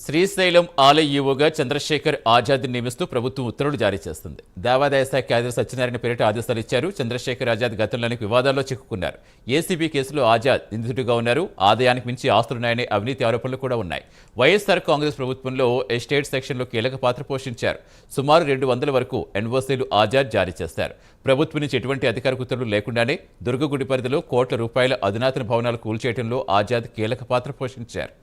శ్రీశైలం ఆలయ ఈవోగా చంద్రశేఖర్ ఆజాద్ నియమిస్తూ ప్రభుత్వం ఉత్తర్వులు జారీ చేస్తుంది. దేవాదాయ శాఖ కార్యదర్శి సత్యనారాయణ పేరిట ఆదేశాలు ఇచ్చారు. చంద్రశేఖర్ ఆజాద్ గతంలోని వివాదాల్లో చిక్కుకున్నారు. ఏసీబీ కేసులో ఆజాద్ నిందితుడిగా ఉన్నారు. ఆదాయానికి మించి ఆస్తులున్నాయనే అవినీతి ఆరోపణలు కూడా ఉన్నాయి. వైఎస్ఆర్ కాంగ్రెస్ ప్రభుత్వంలో ఎస్టేట్ సెక్షన్లో కీలక పాత్ర పోషించారు. సుమారు 200 వరకు ఎన్ఓసీలు ఆజాద్ జారీ చేశారు. ప్రభుత్వం నుంచి ఎటువంటి అధికార ఉత్తర్వులు లేకుండానే దుర్గగుడి పరిధిలో కోట్ల రూపాయల అధునాతన భవనాలు కూల్చేయడంలో ఆజాద్ కీలక పాత్ర పోషించారు.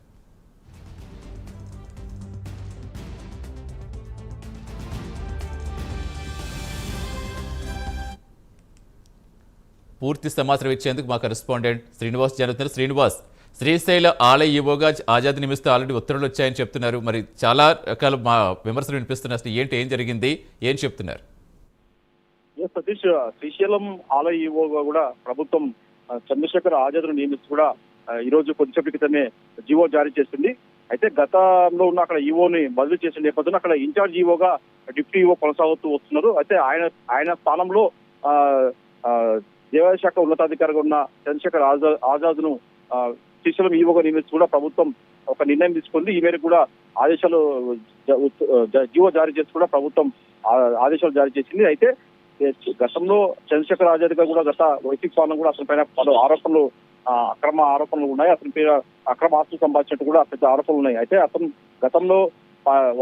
పూర్తి సమాచారం ఇచ్చేందుకు మా కరెస్పాండెంట్ శ్రీనివాస్ జరుగుతున్నారు. శ్రీనివాస్, శ్రీశైల ఆలయ ఈవోగా ఆజాద్ నిమిస్తూ ఆల్రెడీ ఉత్తర్వులు వచ్చాయని చెప్తున్నారు. మరి చాలా రకాల మా విమర్శలు వినిపిస్తున్నాయి. అసలు ఏం జరిగింది, ఏం చెప్తున్నారు? సతీష్, శ్రీశైలం ఆలయ ఈవోగా కూడా ప్రభుత్వం చంద్రశేఖర్ ఆజాద్ను నియమిస్తూ కూడా ఈ రోజు కొద్దిసేపటి క్రితమే జీవో జారీ చేసింది. అయితే గతంలో ఉన్న అక్కడ ఈవోని బదిలీ చేసిన నేపథ్యంలో అక్కడ ఇన్ఛార్జ్ ఈవోగా డిప్యూటీ ఈవో కొనసాగుతూ వస్తున్నారు. అయితే ఆయన స్థానంలో దేవాదాయ శాఖ ఉన్నతాధికారిగా ఉన్న చంద్రశేఖర్ ఆజాద్ ను శ్రీశైలం ఈవోగా నియమిస్తూ కూడా ప్రభుత్వం ఒక నిర్ణయం తీసుకుంది. ఈ మేరకు కూడా ఆదేశాలు జీవో జారీ చేస్తూ కూడా ప్రభుత్వం ఆదేశాలు జారీ చేసింది. అయితే గతంలో చంద్రశేఖర్ ఆజాద్ గా కూడా గత వైసీపీ పాలన కూడా అతని పైన పలు ఆరోపణలు అక్రమ ఆరోపణలు ఉన్నాయి. అతని పైన అక్రమ ఆస్తులు సంపాదించినట్టు కూడా పెద్ద ఆరోపణలు ఉన్నాయి. అయితే అతను గతంలో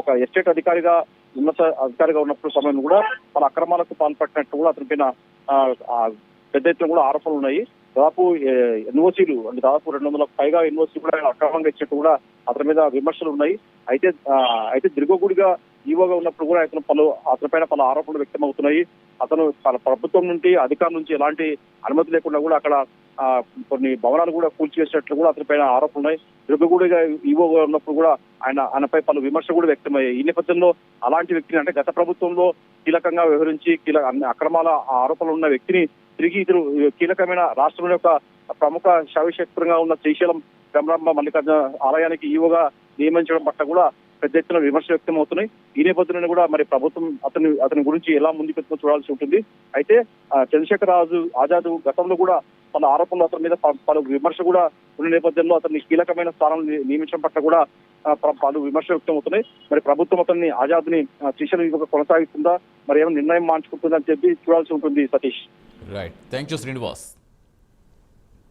ఒక ఎస్టేట్ అధికారిగా ఉన్నత అధికారిగా ఉన్నప్పుడు సమయంలో కూడా పలు అక్రమాలకు పాల్పడినట్టు కూడా అతని పైన పెద్ద ఎత్తున కూడా ఆరోపణలు ఉన్నాయి. దాదాపు ఎన్ఓసీలు అంటే దాదాపు 200లకు పైగా ఎన్ఓసీ కూడా అక్రమంగా ఇచ్చినట్టు కూడా అతని మీద విమర్శలు ఉన్నాయి. అయితే దుర్గగుడిగా ఈవోగా ఉన్నప్పుడు కూడా అతని పైన పలు ఆరోపణలు వ్యక్తమవుతున్నాయి. అతను ప్రభుత్వం నుండి అధికారుల నుంచి ఎలాంటి అనుమతి లేకుండా కూడా అక్కడ కొన్ని భవనాలు కూడా కూల్చివేసినట్లు కూడా అతని పైన ఆరోపణలు ఉన్నాయి. దుర్గగుడిగా ఈవోగా ఉన్నప్పుడు కూడా ఆయనపై పలు విమర్శలు కూడా వ్యక్తమయ్యాయి. ఈ నేపథ్యంలో అలాంటి వ్యక్తిని అంటే గత ప్రభుత్వంలో కీలకంగా వ్యవహరించి అక్రమాల ఆరోపణలు ఉన్న వ్యక్తిని తిరిగి ఇతరు కీలకమైన రాష్ట్రంలో యొక్క ప్రముఖ శైవక్షేత్రంగా ఉన్న శ్రీశైలం బ్రహ్మరాంబ మల్లికార్జున ఆలయానికి ఈవోగా నియమించడం పట్ల కూడా పెద్ద ఎత్తున విమర్శలు వ్యక్తం అవుతున్నాయి. ఈ నేపథ్యంలో కూడా మరి ప్రభుత్వం అతని గురించి ఎలా ముందుకు చూడాల్సి ఉంటుంది. అయితే చంద్రశేఖర్ ఆజాద్ గతంలో కూడా పలు ఆరోపణలు అతని మీద పలు విమర్శ కూడా ఉన్న నేపథ్యంలో అతన్ని కీలకమైన స్థానం నియమించడం పట్ల కూడా పలు విమర్శలు వ్యక్తం అవుతున్నాయి. మరి ప్రభుత్వం అతన్ని ఆజాద్ ని శ్రీశైలం కొనసాగిస్తుందా, మరి ఏమైనా నిర్ణయం మార్చుకుంటుందా అని చెప్పి చూడాల్సి ఉంటుంది. Satish, right, thank you Srinivas.